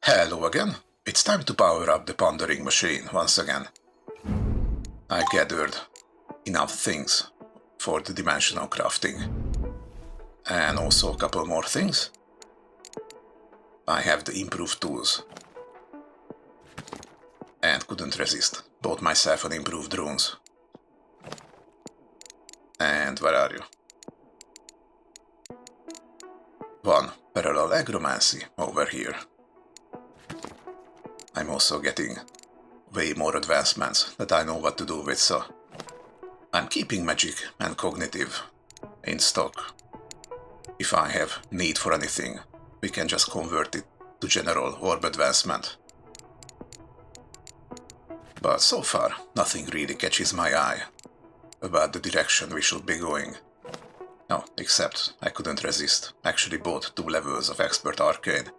Hello again. It's time to power up the pondering machine once again. I gathered enough things for the dimensional crafting. And also a couple more things. I have the improved tools. And couldn't resist. Bought myself an improved drones. And where are you? One parallel agromancy over here. I'm also getting way more advancements that I know what to do with, so I'm keeping magic and cognitive in stock. If I have need for anything, we can just convert it to general orb advancement. But so far, nothing really catches my eye about the direction we should be going. No, except I couldn't resist. Actually bought 2 levels of Expert Arcane.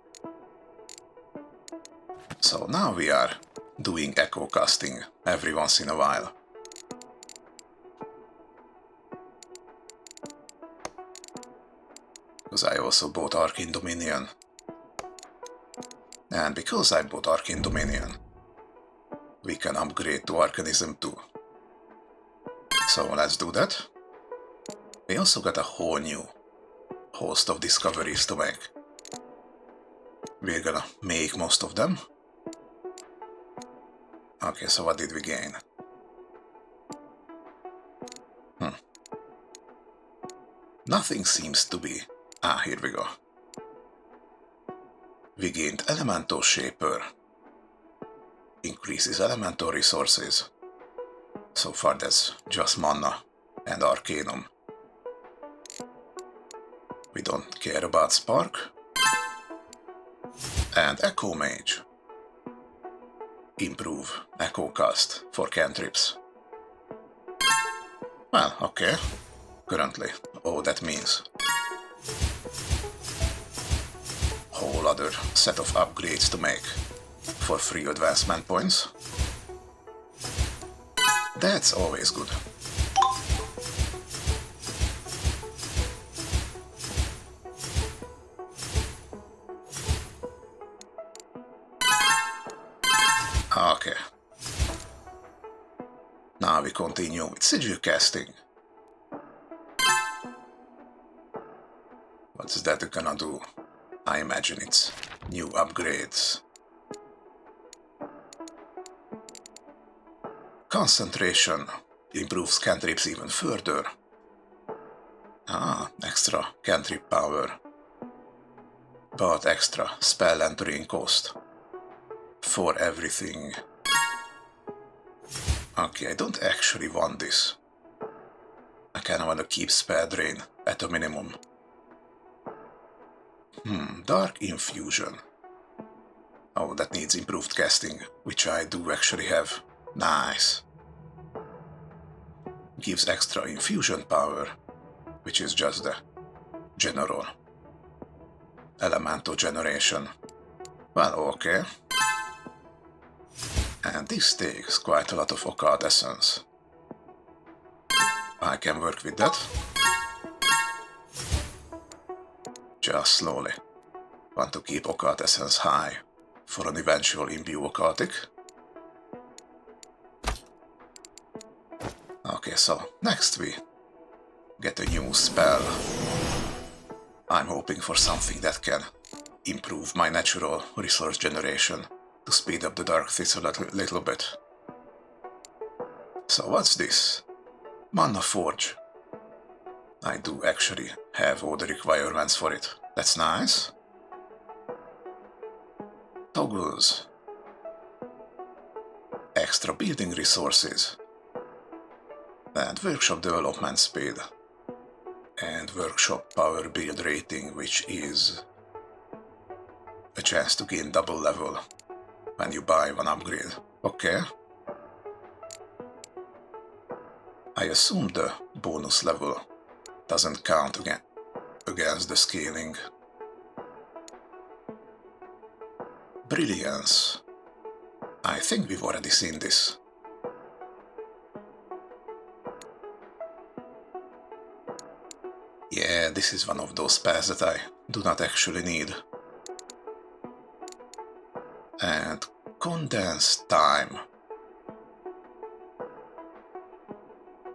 So now we are doing echo casting every once in a while. Because I also bought Arcane Dominion. And because I bought Arcane Dominion, we can upgrade to Arcanism too. So let's do that. We also got a whole new host of discoveries to make. We're gonna make most of them. Okay, so what did we gain? Nothing seems to be... Ah, here we go. We gained Elemental Shaper. Increases elemental resources. So far that's just mana and Arcanum. We don't care about Spark. And Echo Mage. Improve Echo Cast for cantrips. Well, okay. Currently, all that means whole other set of upgrades to make for free advancement points. That's always good. Okay. Now we continue with sigil casting. What's that gonna do? I imagine it's new upgrades. Concentration improves cantrips even further. Ah, extra cantrip power. But extra spell entering cost. For everything. Okay, I don't actually want this. I kinda wanna keep spell drain at a minimum. Dark Infusion. Oh, that needs improved casting, which I do actually have. Nice. Gives extra infusion power, which is just the general elemental generation. Well, okay. And this takes quite a lot of occult essence. I can work with that. Just slowly. Want to keep occult essence high for an eventual imbue occultic. Okay, so next we get a new spell. I'm hoping for something that can improve my natural resource generation to speed up the dark things a little bit. So what's this? Mana Forge. I do actually have all the requirements for it. That's nice. Toggles. Extra building resources. And workshop development speed. And workshop power build rating, which is a chance to gain double level when you buy one upgrade. Okay. I assume the bonus level doesn't count against the scaling. Brilliance. I think we've already seen this. Yeah, this is one of those spells that I do not actually need. And condense time.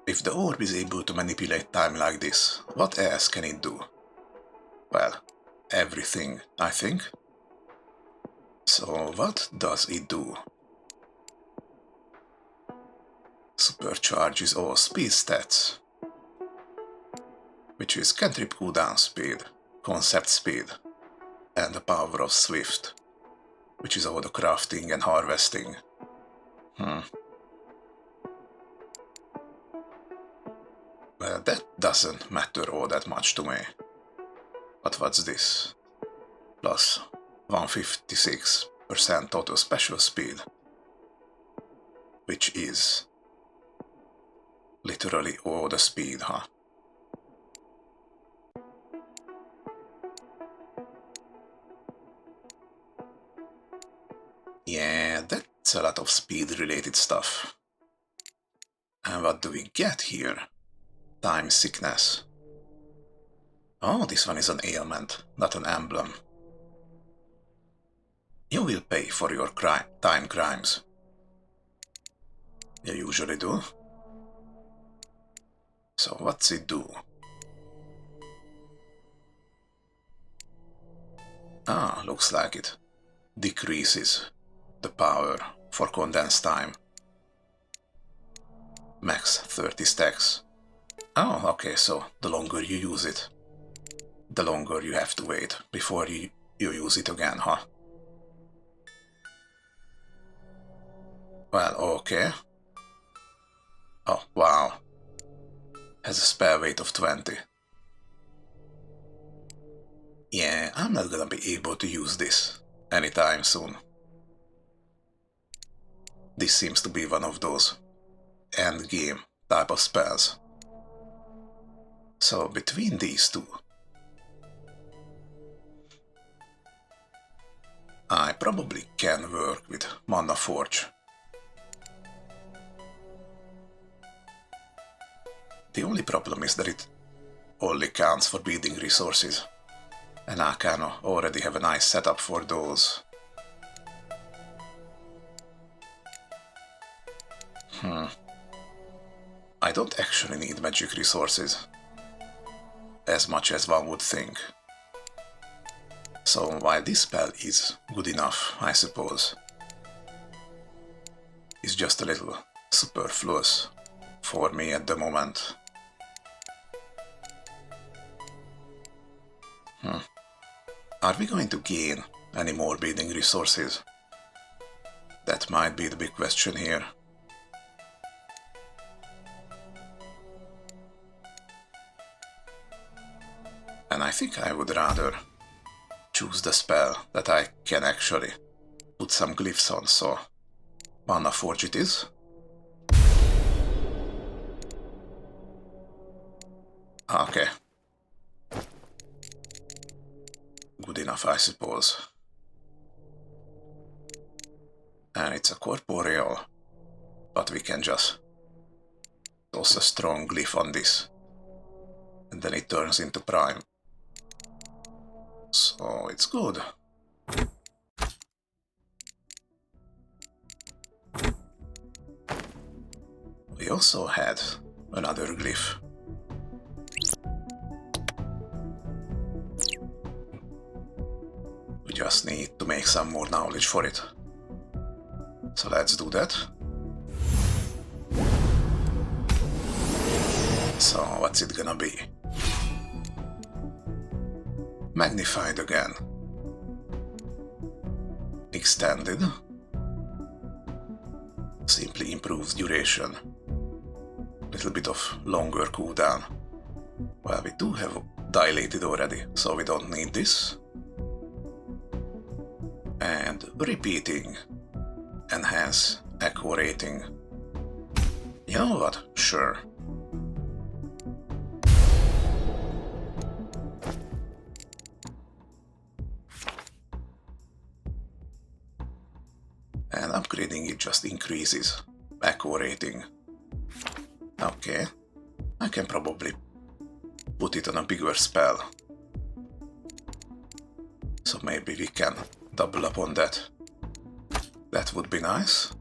If the orb is able to manipulate time like this, what else can it do? Well, everything, I think. So what does it do? Supercharges all speed stats, which is cantrip cooldown speed, concept speed, and the power of Swift, which is all the crafting and harvesting. Well, that doesn't matter all that much to me. But what's this? Plus 156% total special speed, which is literally all the speed, huh? Yeah, that's a lot of speed-related stuff. And what do we get here? Time sickness. Oh, this one is an ailment, not an emblem. You will pay for your time crimes. You usually do. So what's it do? Ah, looks like it decreases the power for condensed time. Max 30 stacks. Oh, okay, so the longer you use it, the longer you have to wait before you use it again, huh? Well, okay. Oh, wow. Has a spare weight of 20. Yeah, I'm not gonna be able to use this anytime soon. This seems to be one of those endgame type of spells. So between these two, I probably can work with Mana Forge. The only problem is that it only counts for building resources, and I can already have a nice setup for those. I don't actually need magic resources as much as one would think. So while this spell is good enough, I suppose, it's just a little superfluous for me at the moment. Are we going to gain any more building resources? That might be the big question here. And I think I would rather choose the spell that I can actually put some glyphs on, so Mana Forge it is. Okay. Good enough, I suppose. And it's a corporeal, but we can just toss a strong glyph on this, and then it turns into prime. So it's good. We also had another glyph. We just need to make some more knowledge for it. So let's do that. So what's it gonna be? Magnified again. Extended. Simply improves duration. Little bit of longer cooldown. Well, we do have dilated already, so we don't need this. And repeating. Enhance echo rating. You know what? Sure. And upgrading it just increases echo rating. Okay, I can probably put it on a bigger spell. So maybe we can double up on that. That would be nice.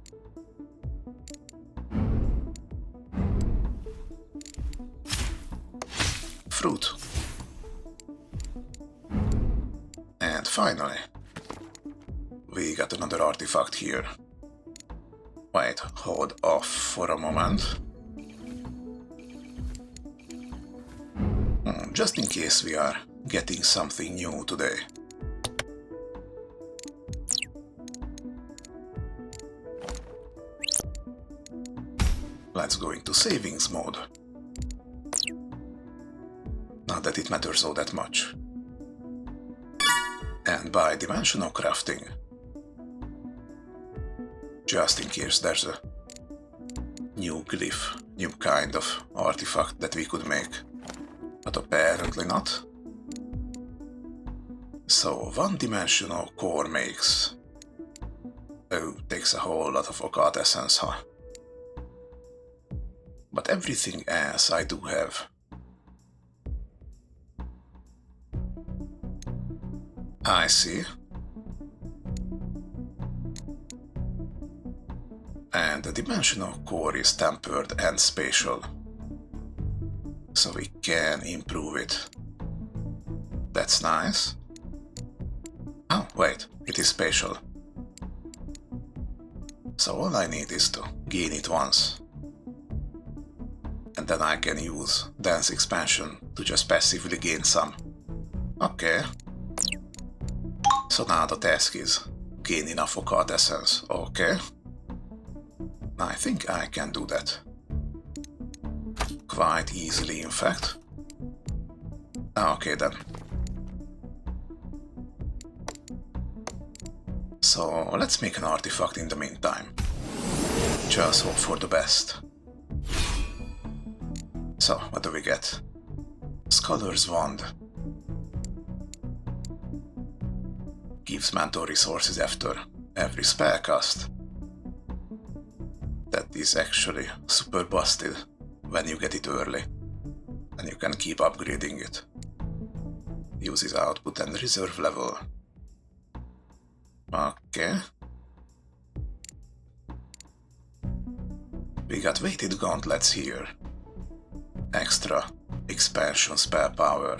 Fruit. And finally, we got another artifact here. Wait, hold off for a moment. Just in case we are getting something new today. Let's go into savings mode. Not that it matters all that much. And by dimensional crafting, just in case there's a new glyph, new kind of artifact that we could make. But apparently not. So one-dimensional core makes... Oh, takes a whole lot of occult essence, huh? But everything else I do have. I see. And the dimensional core is tempered and spatial. So we can improve it. That's nice. Oh, wait, it is spatial. So all I need is to gain it once. And then I can use Dance Expansion to just passively gain some. Okay. So now the task is gain enough occult essence. Okay. I think I can do that. Quite easily, in fact. Okay then. So let's make an artifact in the meantime. Just hope for the best. So, what do we get? Scholar's Wand. Gives mental resources after every spell cast. That is actually super busted when you get it early. And you can keep upgrading it. Uses output and reserve level. Okay. We got weighted gauntlets here. Extra expansion spell power.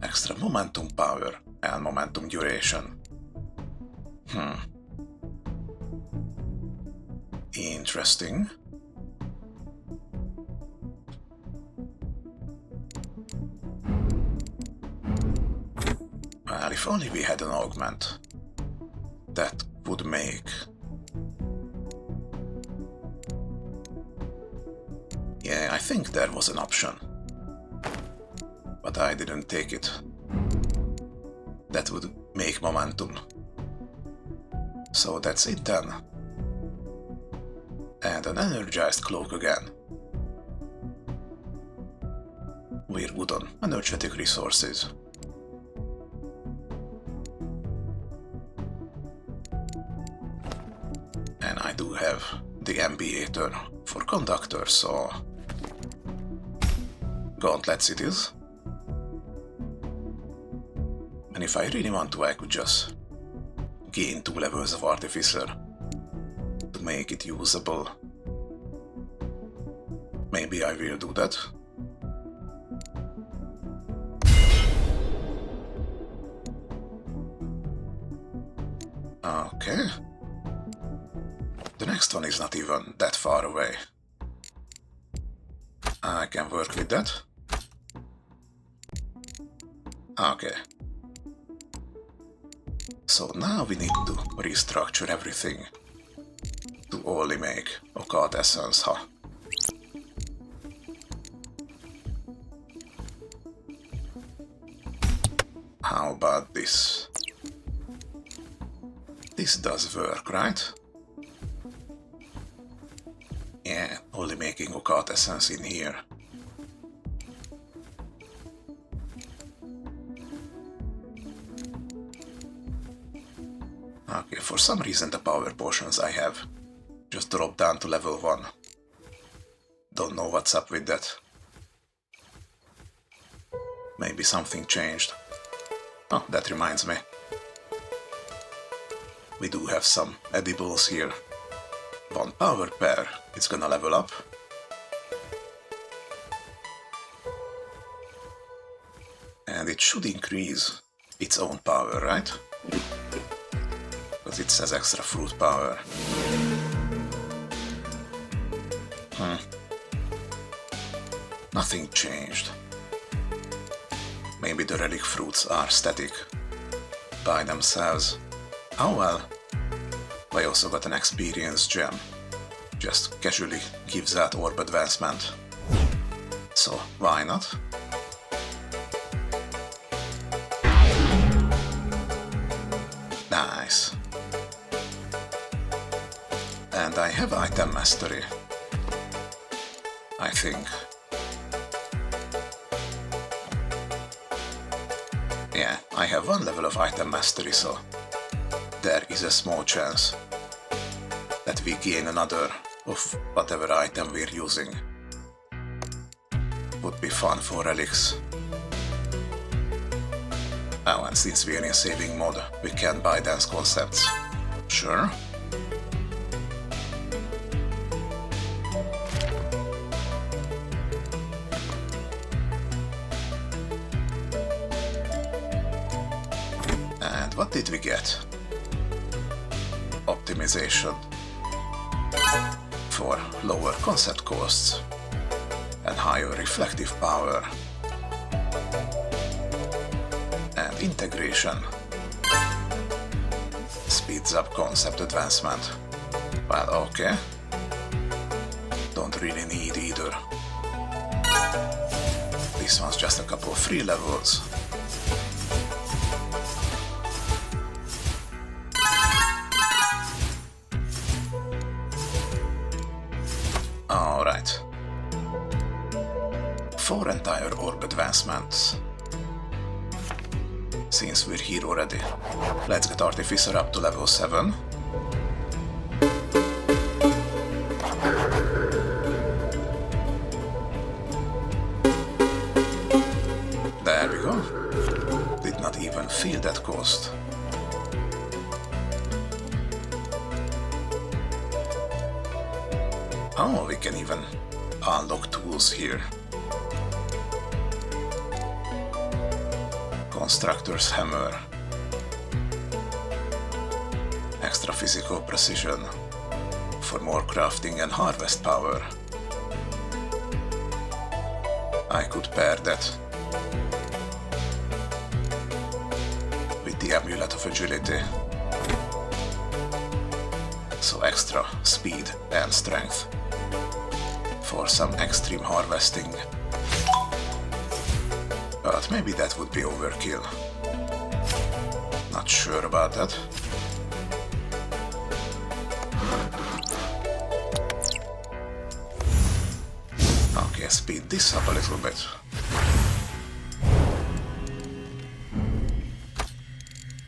Extra momentum power and momentum duration. Interesting. Well, if only we had an augment. That would make... Yeah, I think there was an option. But I didn't take it. That would make momentum. So that's it then. And an energized cloak again. We're good on energetic resources. And I do have the ambiator for conductor, so... Gauntlets it is. And if I really want to, I could just gain 2 levels of Artificer to make it usable. Maybe I will do that. Okay. The next one is not even that far away. I can work with that. Okay. So now we need to restructure everything to only make occult essence, huh? How about this? This does work, right? Yeah, only making occult essence in here. Okay, for some reason the power potions I have just dropped down to level 1. Don't know what's up with that. Maybe something changed. Oh, that reminds me. we do have some edibles here. 1 power pair, it's gonna level up. And it should increase its own power, right? Because it says extra fruit power. Nothing changed. Maybe the relic fruits are static by themselves. Oh well. I also got an experience gem. Just casually gives that orb advancement. So why not? Nice. And I have item mastery, I think. Yeah, I have 1 level of item mastery, so there is a small chance that we gain another of whatever item we're using. Would be fun for relics. Oh, and since we're in saving mode, we can buy dance concepts. Sure. And what did we get? Optimization for lower concept costs and higher reflective power. And integration speeds up concept advancement. Well, okay. Don't really need either. This one's just a couple of free levels. Alright. 4 entire orb advancements. Since we're here already, let's get Artificer up to level 7. There we go. Did not even feel that cost. Oh, we can even unlock tools here. Constructor's Hammer. Extra physical precision for more crafting and harvest power. I could pair that with the Amulet of Agility. So extra speed and strength for some extreme harvesting. But maybe that would be overkill. Not sure about that. Okay, speed this up a little bit.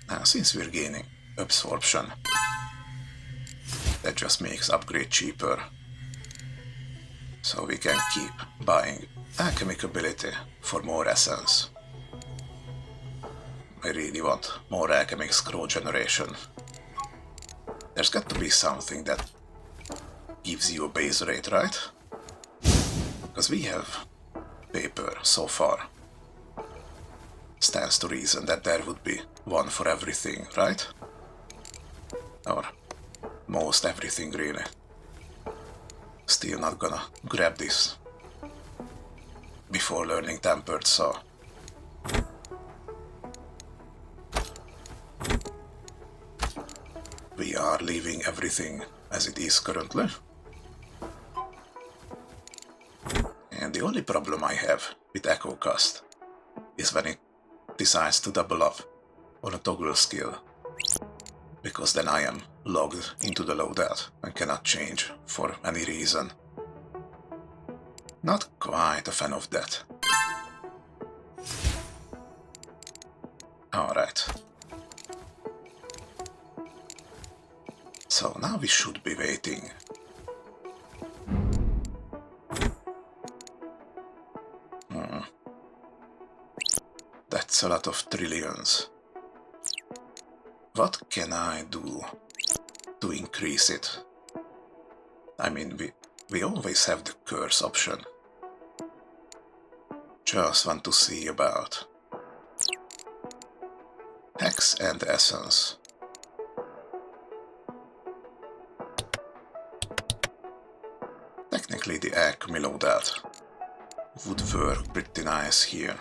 Now, since we're gaining absorption, that just makes upgrade cheaper. So we can keep buying alchemic ability for more essence. I really want more alchemic scroll generation. There's got to be something that gives you a base rate, right? Because we have paper so far. Stands to reason that there would be one for everything, right? Or most everything, really. Still not gonna grab this before learning Tempered Saw. We are leaving everything as it is currently. And the only problem I have with Echo Cast is when it decides to double up on a toggle skill. Because then I am logged into the loadout and cannot change for any reason. Not quite a fan of that. Alright. So now we should be waiting. That's a lot of trillions. what can I do to increase it? I mean, we always have the curse option. Just want to see about Hex and Essence. Technically the Alchemy loadout would work pretty nice here.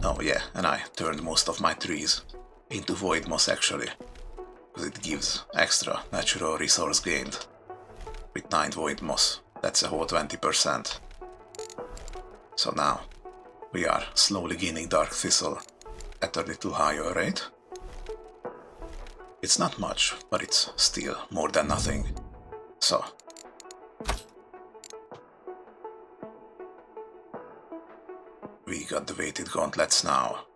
Oh yeah, and I turned most of my trees into void moss actually, because it gives extra natural resource gained. With 9 void moss, that's a whole 20%. So now, we are slowly gaining dark thistle at a little higher rate. It's not much, but it's still more than nothing. So, we got the weighted gauntlets now.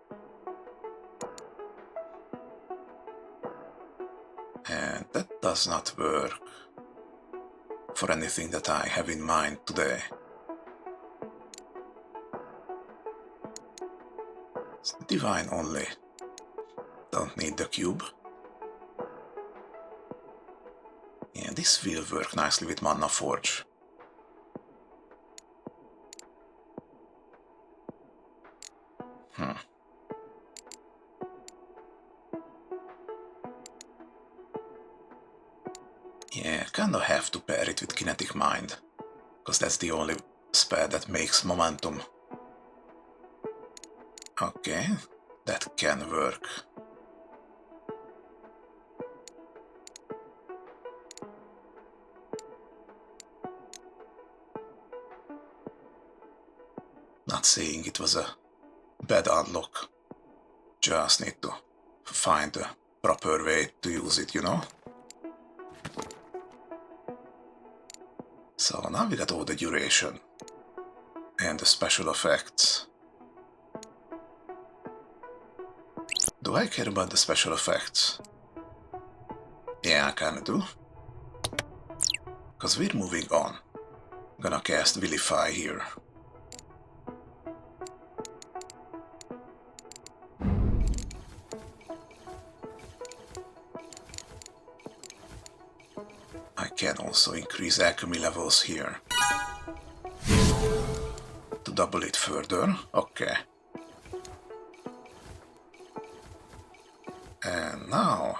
And that does not work for anything that I have in mind today. It's divine only. Don't need the cube. Yeah, this will work nicely with Mana Forge. Yeah, kinda have to pair it with Kinetic Mind, because that's the only spell that makes momentum. Okay, that can work. Not saying it was a bad unlock. Just need to find the proper way to use it, you know? So now we got all the duration and the special effects. Do I care about the special effects? Yeah, I kinda do. Cause we're moving on. Gonna cast Vilify here. I can also increase alchemy levels here. To double it further, okay. And now...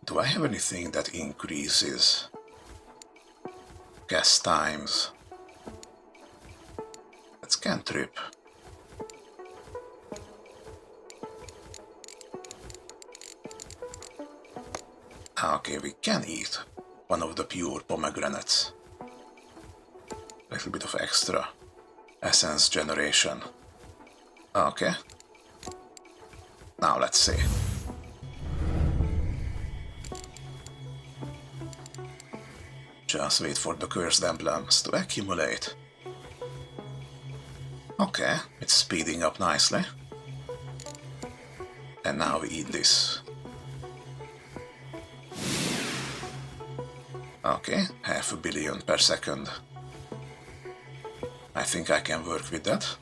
do I have anything that increases cast times? That's cantrip. Okay, we can eat one of the pure pomegranates. A little bit of extra essence generation. Okay. Now let's see. Just wait for the cursed emblems to accumulate. Okay, it's speeding up nicely. And now we eat this. Okay, 500 million per second. I think I can work with that.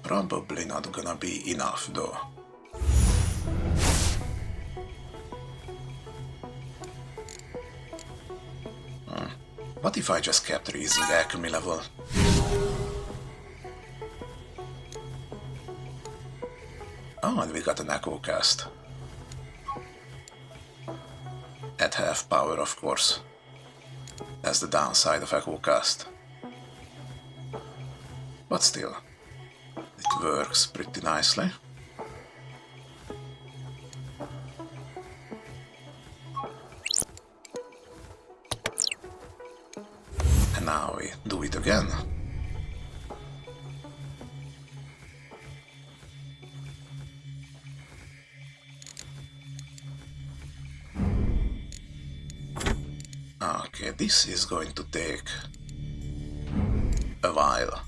Probably not gonna be enough though. What if I just kept raising alchemy level? Oh, and we got an echo cast. At half power, of course. That's the downside of echo cast. But still, it works pretty nicely. And now we do it again. Okay, this is going to take a while.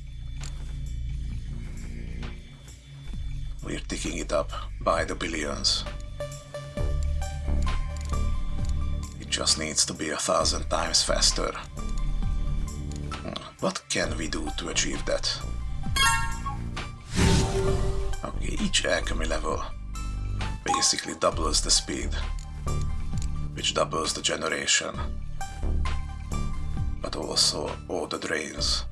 We're ticking it up by the billions. just needs to be 1,000 times faster. What can we do to achieve that? Okay, each alchemy level basically doubles the speed, which doubles the generation, but also all the drains.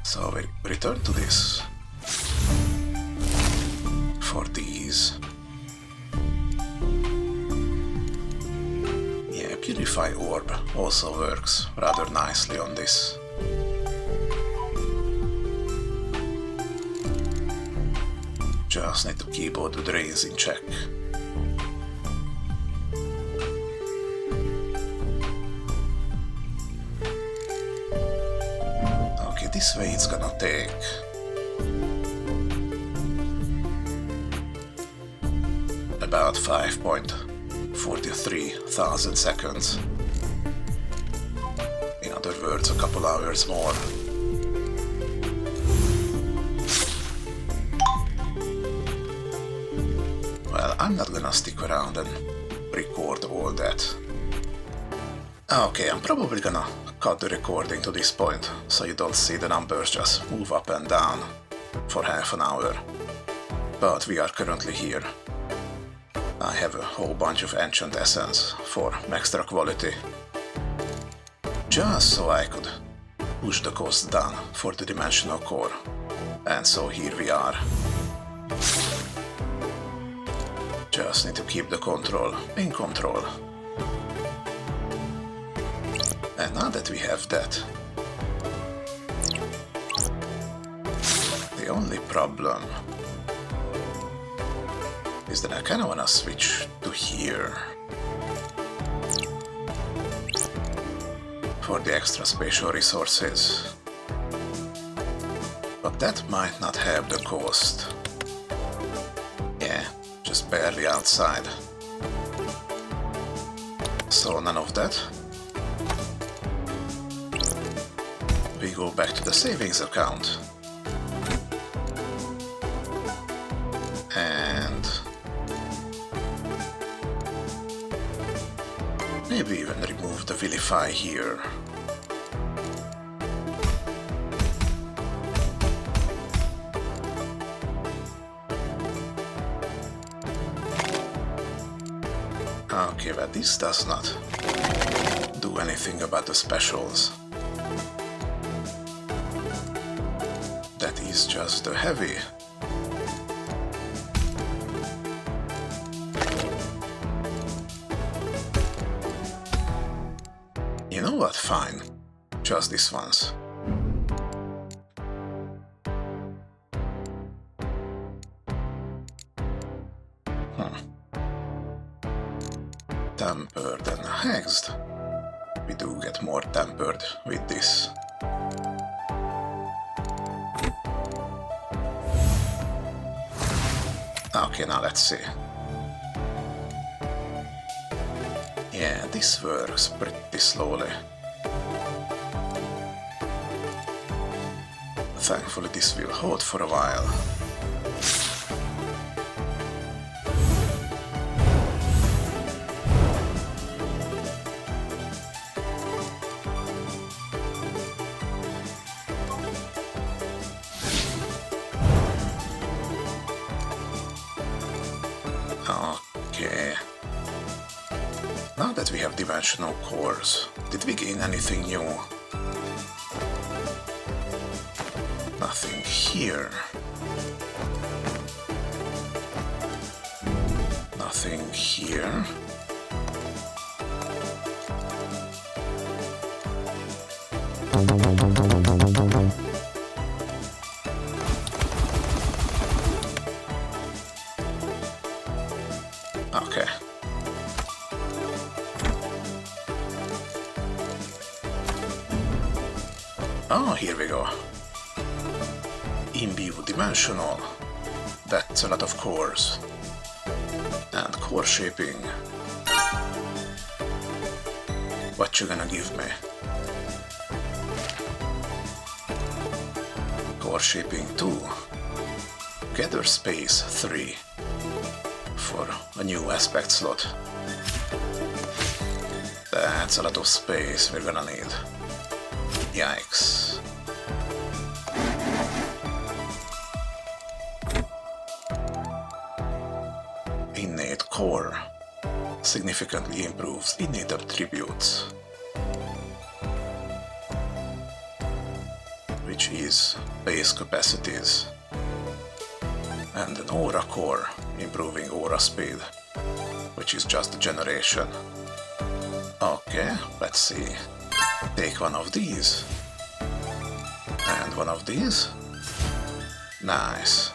So we return to this for these. Yeah, Purify Orb also works rather nicely on this. Just need to keep all the drains in check. Okay, this way it's gonna take about 5.43 thousand seconds. In other words, a couple hours more. Well, I'm not gonna stick around and record all that. Okay, I'm probably gonna cut the recording to this point, so you don't see the numbers just move up and down for half an hour. But we are currently here. I have a whole bunch of Ancient Essence for extra quality, just so I could push the cost down for the Dimensional Core. And so here we are. Just need to keep the control in control. And now that we have that, the only problem is that I kinda wanna switch to here for the extra spatial resources. But that might not have the cost. Yeah, just barely outside. So none of that. We go back to the savings account. And maybe even remove the Vilify here. Okay, but this does not do anything about the specials. That is just the heavy. You know what? Fine. Just this once. Tempered and hexed. We do get more tempered with this. Okay, now let's see. Yeah, this works pretty slowly. Thankfully this will hold for a while. Okay. Now that we have dimensional cores, did we gain anything new? Nothing here. Nothing here. Okay. Oh, here we go. Imbue dimensional. That's a lot of cores. And core shaping. What you gonna give me? Core shaping 2. Gather space 3. for a new aspect slot. That's a lot of space we're gonna need. Yikes. Innate core significantly improves innate attributes, which is base capacities, and an aura core improving aura speed, which is just a generation. Okay, let's see. Take one of these and one of these. Nice.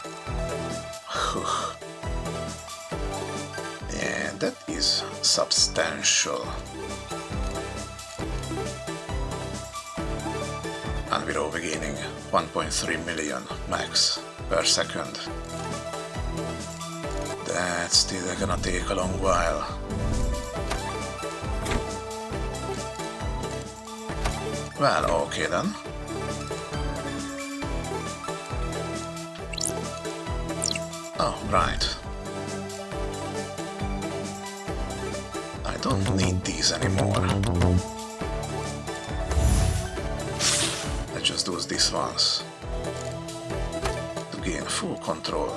And that is substantial. And we're over gaining 1.3 million max per second. That's still gonna take a long while. Well, okay then. Oh, right. I don't need these anymore. Let's just do this once to gain full control.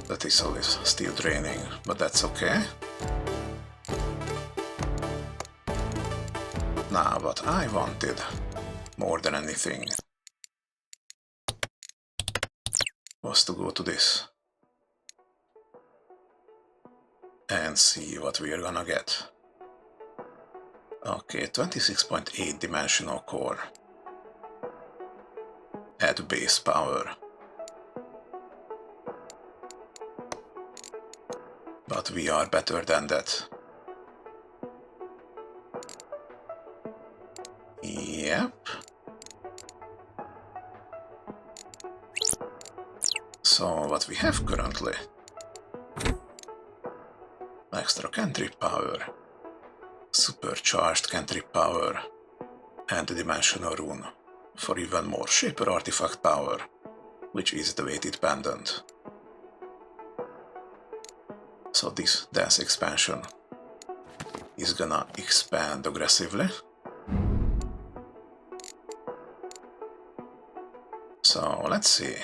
That is always still draining, but that's okay. Now, what I wanted, more than anything, was to go to this and see what we are gonna get. Okay, 26.8 dimensional core. Add base power. But we are better than that. Yep. So what we have currently? Extra cantrip power, supercharged cantrip power, and a dimensional rune for even more shaper artifact power, which is the weighted pendant. So this dance expansion is gonna expand aggressively. So let's see.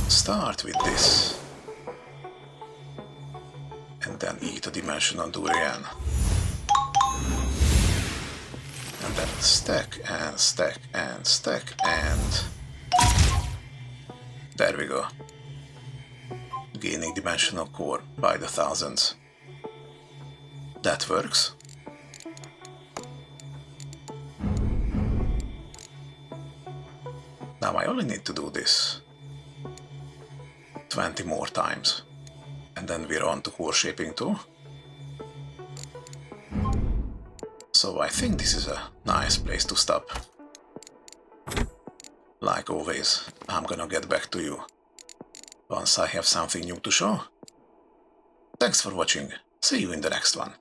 Start with this. And then eat a dimensional durian. And then stack and stack and stack and... There we go. Gaining dimensional core by the thousands. That works. Now I only need to do this 20 more times. And then we're on to core shaping too. So I think this is a nice place to stop. Like always, I'm gonna get back to you once I have something new to show. Thanks for watching. See you in the next one.